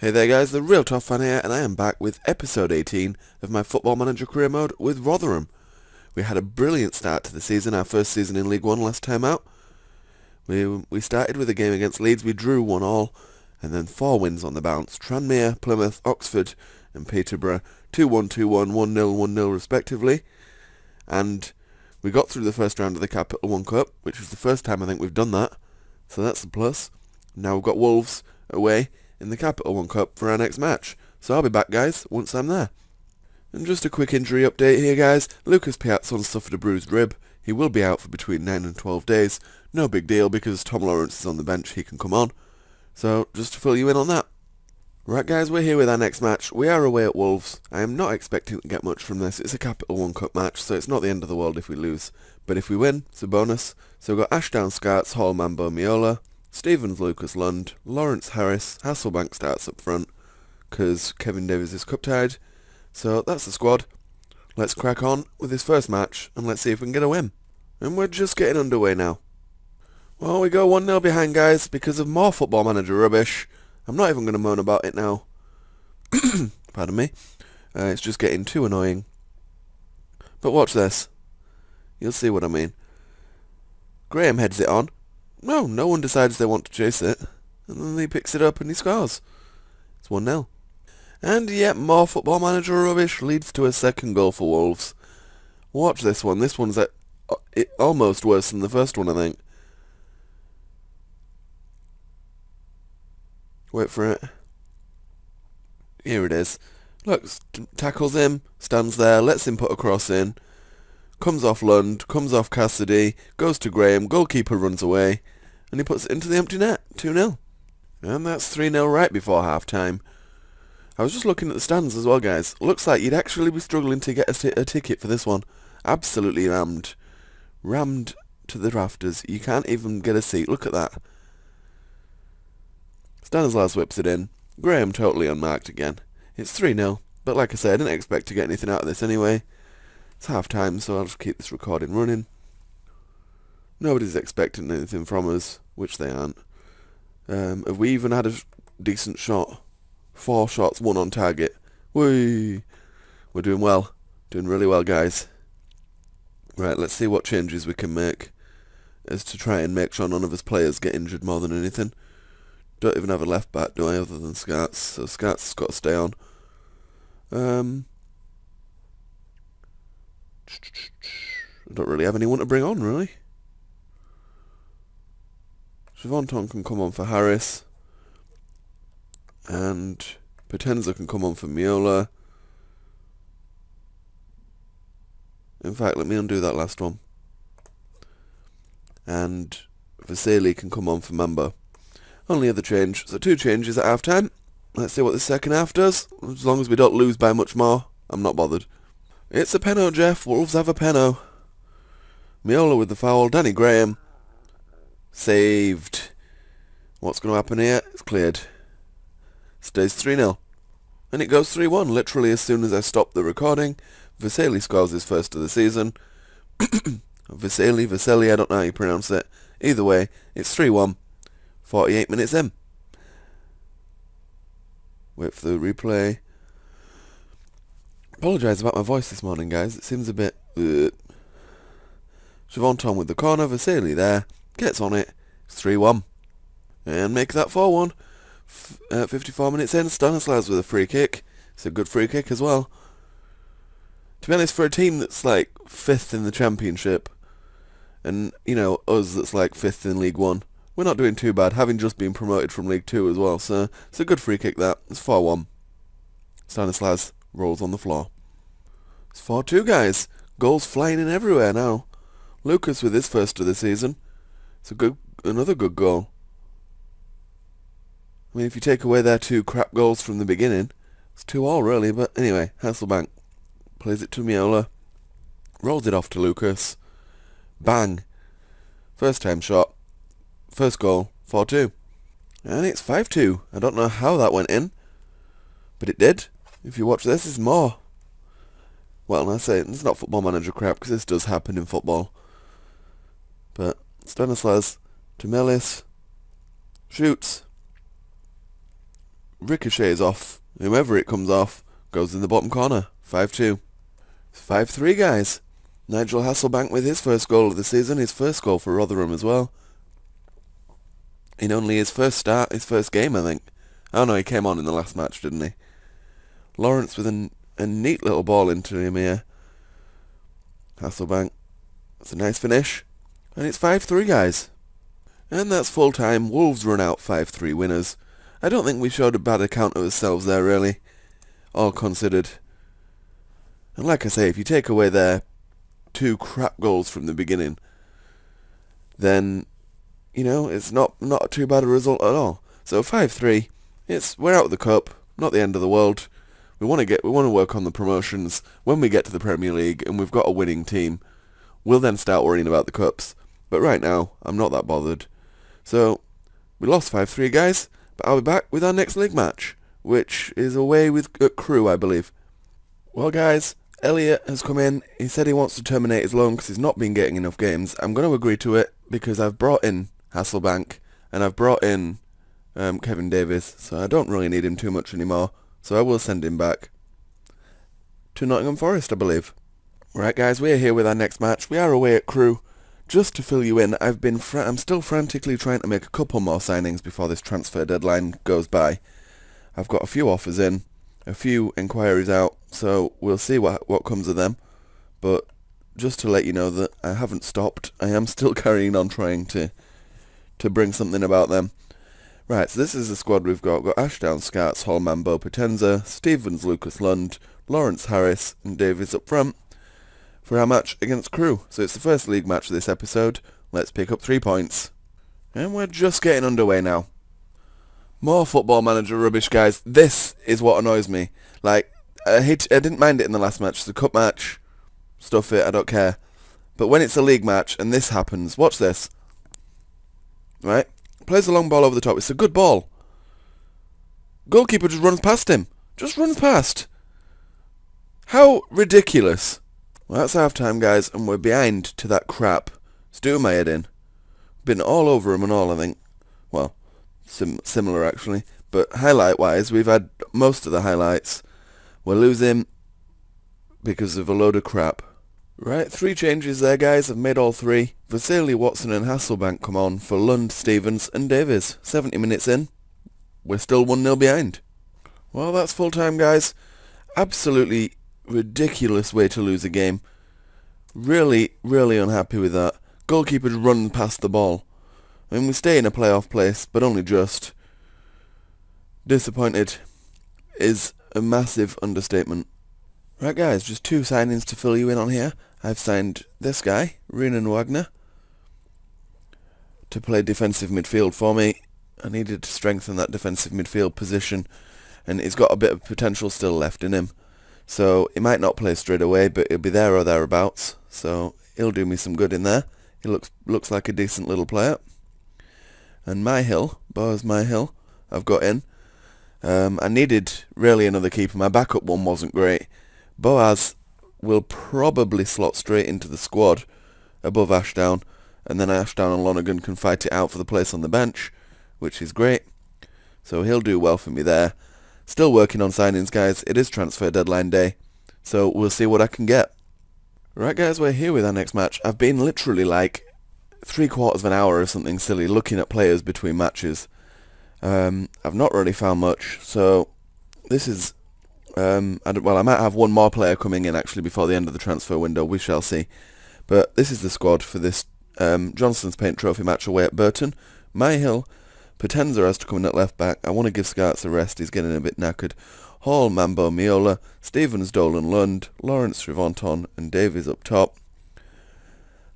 Hey there guys, the Real Tough Fan here, and I am back with episode 18 of my Football Manager career mode with Rotherham. We had a brilliant start to the season, our first season in League One last time out. We started with a game against Leeds, we drew 1-1, and then 4 wins on the bounce. Tranmere, Plymouth, Oxford and Peterborough, 2-1, 2-1, 1-0, 1-0 respectively. And we got through the first round of the Capital One Cup, which was the first time I think we've done that, so that's a plus. Now we've got Wolves away in the Capital One Cup for our next match. So I'll be back, guys, once I'm there. And just a quick injury update here, guys. Lucas Piazzon suffered a bruised rib. He will be out for between 9 and 12 days. No big deal, because Tom Lawrence is on the bench, he can come on. So, just to fill you in on that. Right, guys, we're here with our next match. We are away at Wolves. I am not expecting to get much from this. It's a Capital One Cup match, so it's not the end of the world if we lose. But if we win, it's a bonus. So we've got Ashdown Scarts, Hall, Mambo, Miola, Stevens, Lucas, Lund, Lawrence, Harris, Hasselbank starts up front, because Kevin Davies is cup-tied. So that's the squad. Let's crack on with this first match, and let's see if we can get a win. And we're just getting underway now. Well, we go 1-0 behind, guys, because of more Football Manager rubbish. I'm not even going to moan about it now. Pardon me. It's just getting too annoying. But watch this. You'll see what I mean. Graham heads it on. No one decides they want to chase it. And then he picks it up and he scores. It's 1-0. And yet more Football Manager rubbish leads to a second goal for Wolves. Watch this one. This one's almost worse than the first one, I think. Wait for it. Here it is. Look, tackles him, stands there, lets him put a cross in. Comes off Lund, comes off Cassidy, goes to Graham, goalkeeper runs away, and he puts it into the empty net, 2-0. And that's 3-0 right before half-time. I was just looking at the stands as well, guys. Looks like you'd actually be struggling to get a ticket for this one. Absolutely rammed. Rammed to the rafters. You can't even get a seat. Look at that. Stanislas whips it in. Graham totally unmarked again. It's 3-0, but like I said, I didn't expect to get anything out of this anyway. It's half-time, so I'll just keep this recording running. Nobody's expecting anything from us, which they aren't. Have we even had a decent shot? 4 shots, 1 on target. Whee! We're doing well. Doing really well, guys. Right, let's see what changes we can make as to try and make sure none of us players get injured more than anything. Don't even have a left back, do I, other than Scarts? So Scarts has got to stay on. I don't really have anyone to bring on, really. Sivanton can come on for Harris. And Potenza can come on for Miola. In fact, let me undo that last one. And Vasily can come on for Mambo. Only other change. So 2 changes at half-time. Let's see what the second half does. As long as we don't lose by much more, I'm not bothered. It's a penno, Jeff. Wolves have a penno. Miola with the foul. Danny Graham. Saved. What's going to happen here? It's cleared. Stays 3-0. And it goes 3-1 literally as soon as I stop the recording. Vasily scores his first of the season. Vasily, I don't know how you pronounce it. Either way, it's 3-1. 48 minutes in. Wait for the replay. Apologise about my voice this morning, guys. It seems a bit... Sivanton with the corner. Vasily there. Gets on it. It's 3-1. And make that 4-1. 54 minutes in. Stanislas with a free kick. It's a good free kick as well. To be honest, for a team that's like 5th in the Championship, and, you know, us that's like 5th in League One, we're not doing too bad, having just been promoted from League 2 as well, so it's a good free kick that. It's 4-1. Stanislas rolls on the floor. It's 4-2, guys. Goals flying in everywhere now. Lucas with his first of the season. It's another good goal. I mean, if you take away their 2 crap goals from the beginning, it's 2-2 really, but anyway, Hasselbank plays it to Miola. Rolls it off to Lucas. Bang. First time shot. First goal, 4-2. And it's 5-2. I don't know how that went in, but it did. If you watch this, there's more. Well, I say it's not Football Manager crap, because this does happen in football. But Stanislas to Melis. Shoots. ricochets off. Whoever it comes off goes in the bottom corner. 5-2. 5-3, guys. Nigel Hasselbank with his first goal of the season, his first goal for Rotherham as well. In only his first game, I think. Oh no, he came on in the last match, didn't he? Lawrence with a neat little ball into him here. Hasselbank. It's a nice finish. And it's 5-3, guys. And that's full time. Wolves run out 5-3 winners. I don't think we showed a bad account of ourselves there, really. All considered. And like I say, if you take away their 2 crap goals from the beginning, then, you know, it's not too bad a result at all. So 5-3, we're out of the cup, not the end of the world. We want to work on the promotions when we get to the Premier League and we've got a winning team. We'll then start worrying about the cups. But right now, I'm not that bothered. So, we lost 5-3, guys, but I'll be back with our next league match, which is away with Crewe, I believe. Well, guys, Elliot has come in. He said he wants to terminate his loan because he's not been getting enough games. I'm going to agree to it because I've brought in Hasselbank and I've brought in Kevin Davies, so I don't really need him too much anymore. So I will send him back to Nottingham Forest, I believe. Right, guys, we're here with our next match. We are away at Crewe. Just to fill you in, I'm still frantically trying to make a couple more signings before this transfer deadline goes by. I've got a few offers in, a few inquiries out, so we'll see what comes of them. But just to let you know that I haven't stopped. I am still carrying on trying to bring something about them. Right, so this is the squad we've got. We've got Ashdown, Scarts, Hall, Mambo, Potenza, Stevens, Lucas Lund, Lawrence Harris and Davies up front for our match against Crewe. So it's the first league match of this episode. Let's pick up 3 points. And we're just getting underway now. More Football Manager rubbish, guys. This is what annoys me. Like, I didn't mind it in the last match. It's a cup match. Stuff it, I don't care. But when it's a league match and this happens, watch this. Right? Plays a long ball over the top. It's a good ball. Goalkeeper just runs past him. Just runs past. How ridiculous. Well, that's half time, guys, and we're behind to that crap. It's doing my head in. Been all over him and all, I think. Well, similar actually. But highlight-wise, we've had most of the highlights. We're losing because of a load of crap. Right, 3 changes there, guys. I've made all 3. Vasily, Watson and Hasselbank come on for Lund, Stevens and Davies. 70 minutes in. We're still 1-0 behind. Well, that's full time, guys. Absolutely ridiculous way to lose a game. Really, really unhappy with that. Goalkeeper's run past the ball. I mean, we stay in a playoff place, but only just. Disappointed is a massive understatement. Right, guys, just 2 signings to fill you in on here. I've signed this guy, Renan Wagner, to play defensive midfield for me. I needed to strengthen that defensive midfield position, and he's got a bit of potential still left in him. So he might not play straight away, but he'll be there or thereabouts. So he'll do me some good in there. He looks like a decent little player. And Boaz Myhill, I've got in. I needed really another keeper. My backup one wasn't great. Boaz will probably slot straight into the squad above Ashdown, and then Ashdown and Lonergan can fight it out for the place on the bench, which is great. So he'll do well for me there. Still working on signings, guys. It is transfer deadline day, so we'll see what I can get. Right, guys, we're here with our next match. I've been literally like 3/4 of an hour or something silly looking at players between matches. I've not really found much, so this is... I might have one more player coming in actually before the end of the transfer window. We shall see. But this is the squad for this Johnston's Paint Trophy match away at Burton. Myhill, Potenza has to come in at left back. I want to give Scarts a rest. He's getting a bit knackered. Hall, Mambo, Miola, Stevens, Dolan, Lund, Lawrence, Rivanton, and Davies up top.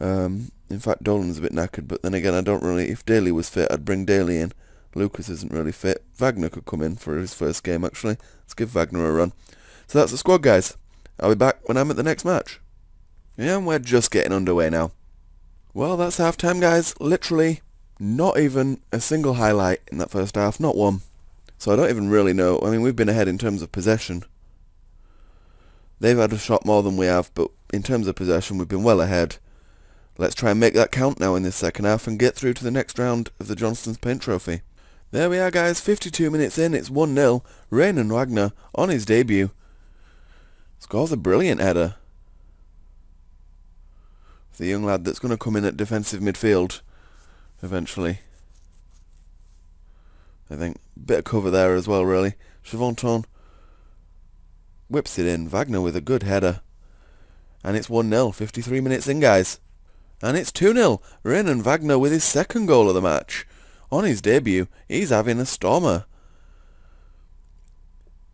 In fact, Dolan's a bit knackered, but then again, I don't really... If Daly was fit, I'd bring Daly in. Lucas isn't really fit. Wagner could come in for his first game, actually. Let's give Wagner a run. So that's the squad, guys. I'll be back when I'm at the next match. Yeah, and we're just getting underway now. Well, that's half-time, guys. Literally, not even a single highlight in that first half. Not one. So I don't even really know. I mean, we've been ahead in terms of possession. They've had a shot more than we have, but in terms of possession, we've been well ahead. Let's try and make that count now in this second half and get through to the next round of the Johnston's Paint Trophy. There we are, guys, 52 minutes in, it's 1-0. Raynon Wagner, on his debut, scores a brilliant header. The young lad that's going to come in at defensive midfield eventually. I think bit of cover there as well, really. Chavanton whips it in. Wagner with a good header. And it's 1-0, 53 minutes in, guys. And it's 2-0. Raynon Wagner with his second goal of the match. On his debut, he's having a stormer.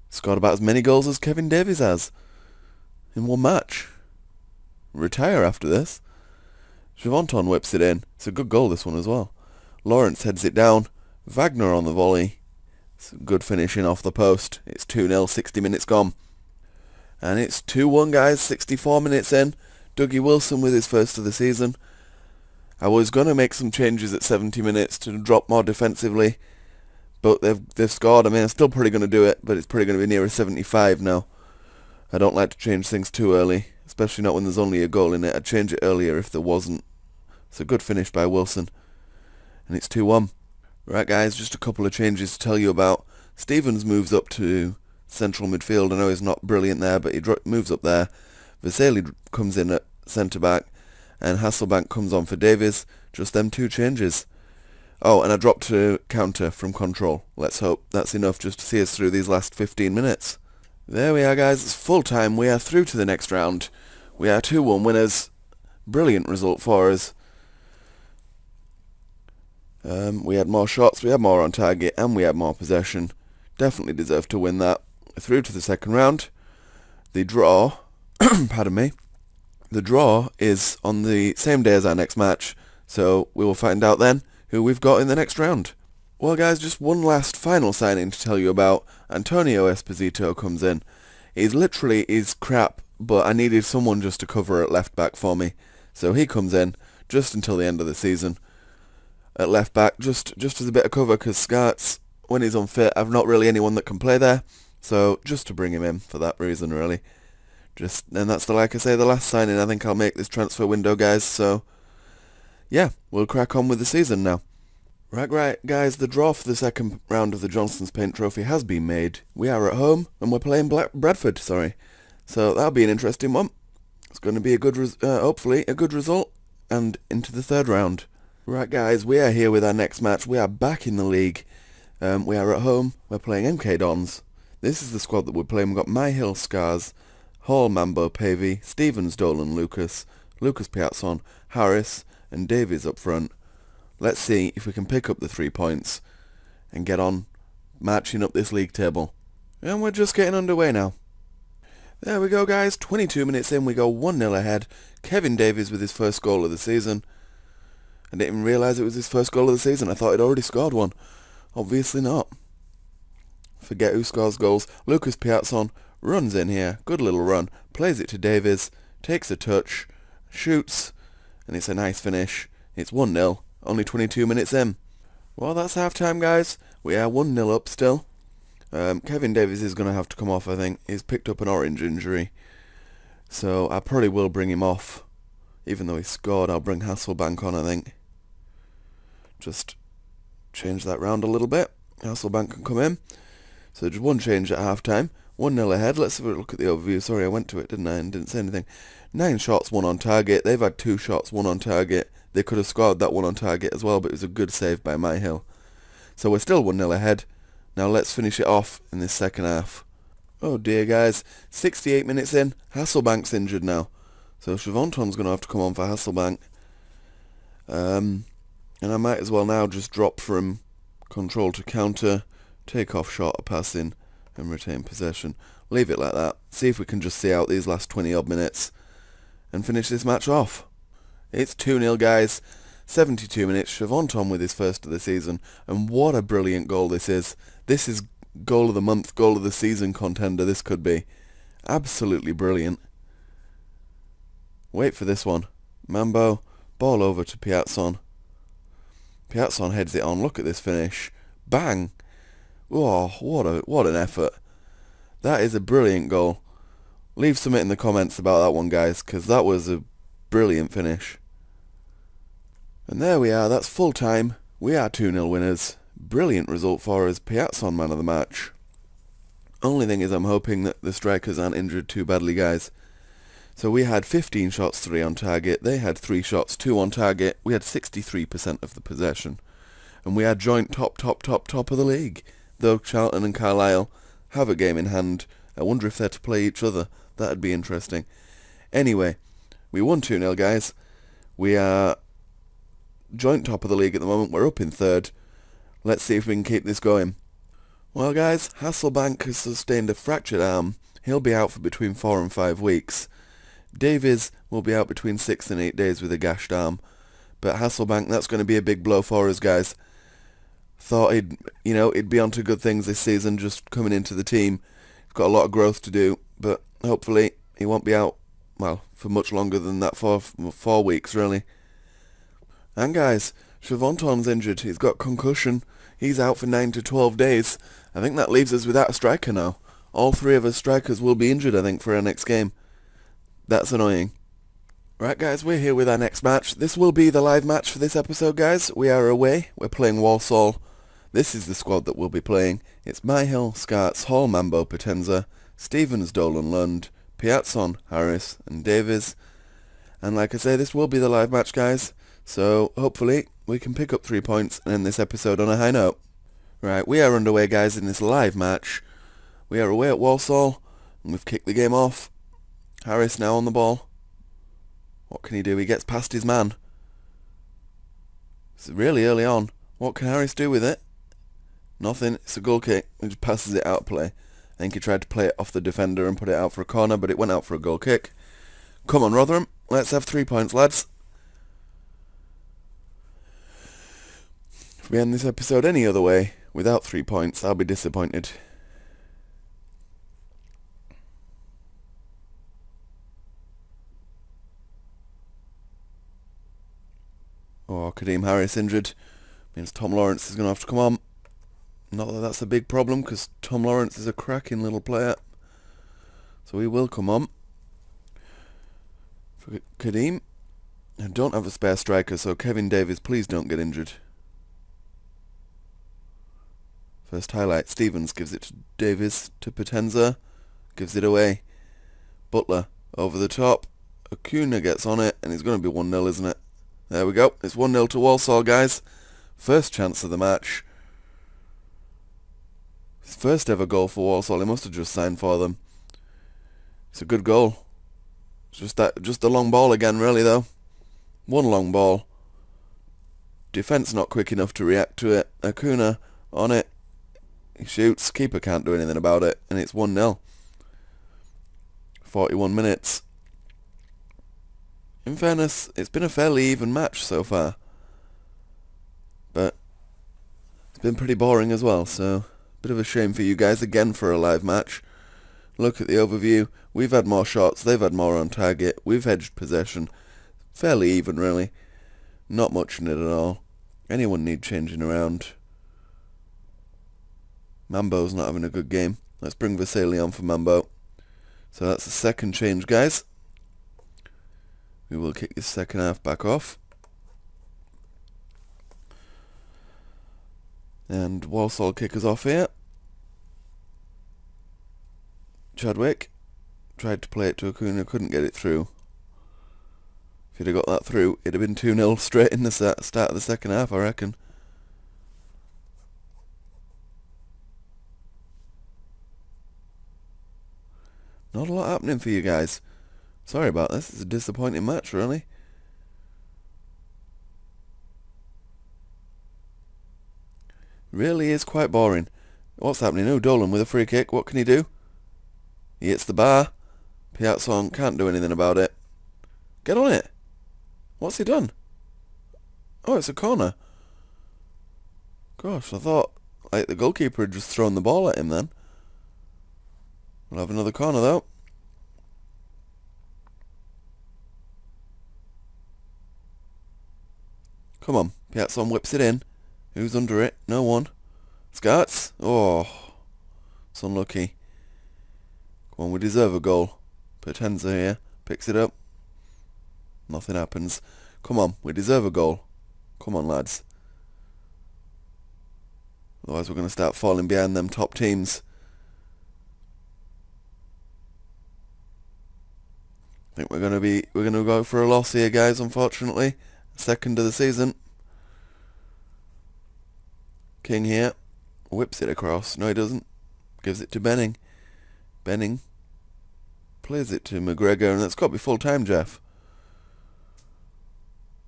Scored about as many goals as Kevin Davies has in one match. Retire after this. Chavanton whips it in. It's a good goal, this one as well. Lawrence heads it down. Wagner on the volley. It's a good finishing off the post. It's 2-0, 60 minutes gone. And it's 2-1, guys, 64 minutes in. Dougie Wilson with his first of the season. I was going to make some changes at 70 minutes to drop more defensively, but they've scored. I mean, I'm still probably going to do it, but it's probably going to be nearer 75 now. I don't like to change things too early, especially not when there's only a goal in it. I'd change it earlier if there wasn't. It's a good finish by Wilson. And it's 2-1. Right, guys, just a couple of changes to tell you about. Stevens moves up to central midfield. I know he's not brilliant there, but he moves up there. Vasily comes in at centre-back, and Hasselbank comes on for Davies. Just them two changes. Oh, and I dropped to counter from control. Let's hope that's enough just to see us through these last 15 minutes. There we are, guys. It's full time. We are through to the next round. We are 2-1 winners. Brilliant result for us. We had more shots, we had more on target, and we had more possession. Definitely deserved to win that. Through to the second round. The draw, pardon me, the draw is on the same day as our next match, so we will find out then who we've got in the next round. Well, guys, just one last final signing to tell you about. Antonio Esposito comes in. He's crap, but I needed someone just to cover at left back for me, so he comes in just until the end of the season. At left back, just as a bit of cover, because Skarts, when he's unfit, I've not really anyone that can play there, so just to bring him in for that reason, really. And that's like I say, the last signing I think I'll make this transfer window, guys, so yeah, we'll crack on with the season now. Right, guys, the draw for the second round of the Johnston's Paint Trophy has been made. We are at home, and we're playing Bradford, so that'll be an interesting one. It's going to be a good, hopefully, a good result, and into the third round. Right, guys, we are here with our next match. We are back in the league. We are at home. We're playing MK Dons. This is the squad that we're playing. We've got Myhill, Scars, Hall, Mambo, Pavey, Stevens, Dolan, Lucas Piazzon, Harris, and Davies up front. Let's see if we can pick up the 3 points and get on marching up this league table. And we're just getting underway now. There we go, guys. 22 minutes in, we go 1-0 ahead. Kevin Davies with his first goal of the season. I didn't even realise it was his first goal of the season. I thought he'd already scored one. Obviously not. Forget who scores goals. Lucas Piazzon runs in here. Good little run. Plays it to Davies. Takes a touch. Shoots. And it's a nice finish. It's 1-0. Only 22 minutes in. Well, that's half-time, guys. We are 1-0 up still. Kevin Davies is going to have to come off, I think. He's picked up an orange injury. So I probably will bring him off. Even though he scored, I'll bring Hasselbank on, I think. Just change that round a little bit. Hasselbank can come in. So just one change at half-time. 1-0 ahead. Let's have a look at the overview. Sorry, I went to it, didn't I, and didn't say anything. 9 shots, 1 on target. They've had 2 shots, 1 on target. They could have scored that 1 on target as well, but it was a good save by Myhill. So we're still 1-0 ahead. Now let's finish it off in this second half. Oh dear, guys. 68 minutes in. Hasselbank's injured now. So Chavanton's going to have to come on for Hasselbank. And I might as well now just drop from control to counter, take off short of passing, and retain possession. Leave it like that. See if we can just see out these last 20 odd minutes and finish this match off. It's 2-0, guys. 72 minutes. Chavanton with his first of the season. And what a brilliant goal this is. This is goal of the month, goal of the season contender this could be. Absolutely brilliant. Wait for this one. Mambo. Ball over to Piazzon. Piazzon heads it on. Look at this finish. Bang. Oh, what an effort. That is a brilliant goal. Leave something in the comments about that one, guys, because that was a brilliant finish. And there we are. That's full time. We are 2-0 winners. Brilliant result for us. Piazzon man of the match. Only thing is I'm hoping that the strikers aren't injured too badly, guys. So we had 15 shots, 3 on target. They had 3 shots, 2 on target. We had 63% of the possession. And we had joint top of the league. Though Charlton and Carlisle have a game in hand. I wonder if they're to play each other. That'd be interesting. Anyway, we won 2-0, guys. We are joint top of the league at the moment. We're up in 3rd. Let's see if we can keep this going. Well, guys, Hasselbank has sustained a fractured arm. He'll be out for between 4 and 5 weeks. Davies will be out between 6 and 8 days with a gashed arm. But Hasselbank, that's going to be a big blow for us, guys. Thought he'd be onto good things this season, just coming into the team. He's got a lot of growth to do, but hopefully he won't be out, well, for much longer than that, 4 weeks, really. And guys, Chevonton's injured. He's got concussion. He's out for 9 to 12 days. I think that leaves us without a striker now. All 3 of us strikers will be injured, I think, for our next game. That's annoying. Right, guys, we're here with our next match. This will be the live match for this episode, guys. We are away. We're playing Walsall. This is the squad that we'll be playing. It's Myhill, Scarts, Hall, Mambo, Potenza, Stevens, Dolan, Lund, Piazzon, Harris, and Davies. And like I say, this will be the live match, guys. So hopefully we can pick up 3 points and end this episode on a high note. Right, we are underway, guys, in this live match. We are away at Walsall, and we've kicked the game off. Harris now on the ball. What can he do? He gets past his man. It's really early on. What can Harris do with it? Nothing. It's a goal kick. He just passes it out of play. I think he tried to play it off the defender and put it out for a corner, but it went out for a goal kick. Come on, Rotherham. Let's have 3 points, lads. If we end this episode any other way, without 3 points, I'll be disappointed. Oh, Kadeem Harris injured. Means Tom Lawrence is going to have to come on. Not that that's a big problem, because Tom Lawrence is a cracking little player. So he will come on. For Kadeem. I don't have a spare striker, so Kevin Davies, please don't get injured. First highlight, Stevens gives it to Davies, to Potenza. Gives it away. Butler, over the top. Acuna gets on it, and it's going to be 1-0, isn't it? There we go. It's 1-0 to Walsall, guys. First chance of the match. His first ever goal for Walsall. He must have just signed for them. It's a good goal. It's just a long ball again, really, though. One long ball. Defence not quick enough to react to it. Acuna on it. He shoots. Keeper can't do anything about it. And it's 1-0. 41 minutes. In fairness, it's been a fairly even match so far. But it's been pretty boring as well, so bit of a shame for you guys again for a live match. Look at the overview. We've had more shots, they've had more on target, we've hedged possession. Fairly even, really. Not much in it at all. Anyone need changing around? Mambo's not having a good game. Let's bring Vasily on for Mambo. So that's the second change, guys. We will kick this second half back off. And Walsall kick us off here. Chadwick tried to play it to Acuna, couldn't get it through. If he'd have got that through, it'd have been 2-0 straight in the start of the second half, I reckon. Not a lot happening for you guys. Sorry about this, it's a disappointing match, really. Really is quite boring. What's happening? Oh, Dolan with a free kick. What can he do? He hits the bar. Piazzon can't do anything about it. Get on it. What's he done? Oh, it's a corner. Gosh, I thought like the goalkeeper had just thrown the ball at him then. We'll have another corner though. Come on, Piazzon whips it in. Who's under it? No one. Scarts? Oh, it's unlucky. Come on, we deserve a goal. Potenza here, picks it up. Nothing happens. Come on, we deserve a goal. Come on, lads. Otherwise we're going to start falling behind them top teams. I think we're going to go for a loss here, guys, unfortunately. Second of the season. King here. Whips it across. No, he doesn't. Gives it to Benning. Benning plays it to McGregor, and that's got to be full time, Jeff.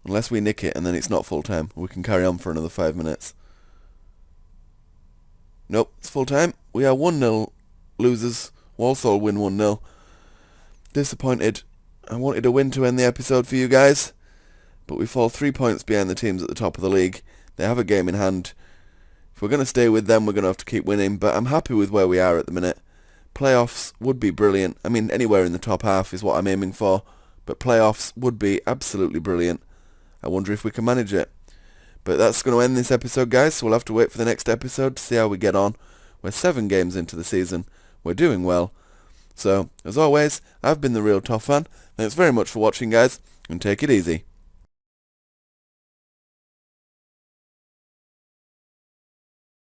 Unless we nick it and then it's not full time. We can carry on for another 5 minutes. Nope, it's full time. We are 1-0 losers. Walsall win 1-0. Disappointed. I wanted a win to end the episode for you guys, but we fall 3 points behind the teams at the top of the league. They have a game in hand. If we're going to stay with them, we're going to have to keep winning, but I'm happy with where we are at the minute. Playoffs would be brilliant. I mean, anywhere in the top half is what I'm aiming for, but playoffs would be absolutely brilliant. I wonder if we can manage it. But that's going to end this episode, guys, so we'll have to wait for the next episode to see how we get on. We're 7 games into the season. We're doing well. So, as always, I've been the Real Toff Fan. Thanks very much for watching, guys, and take it easy.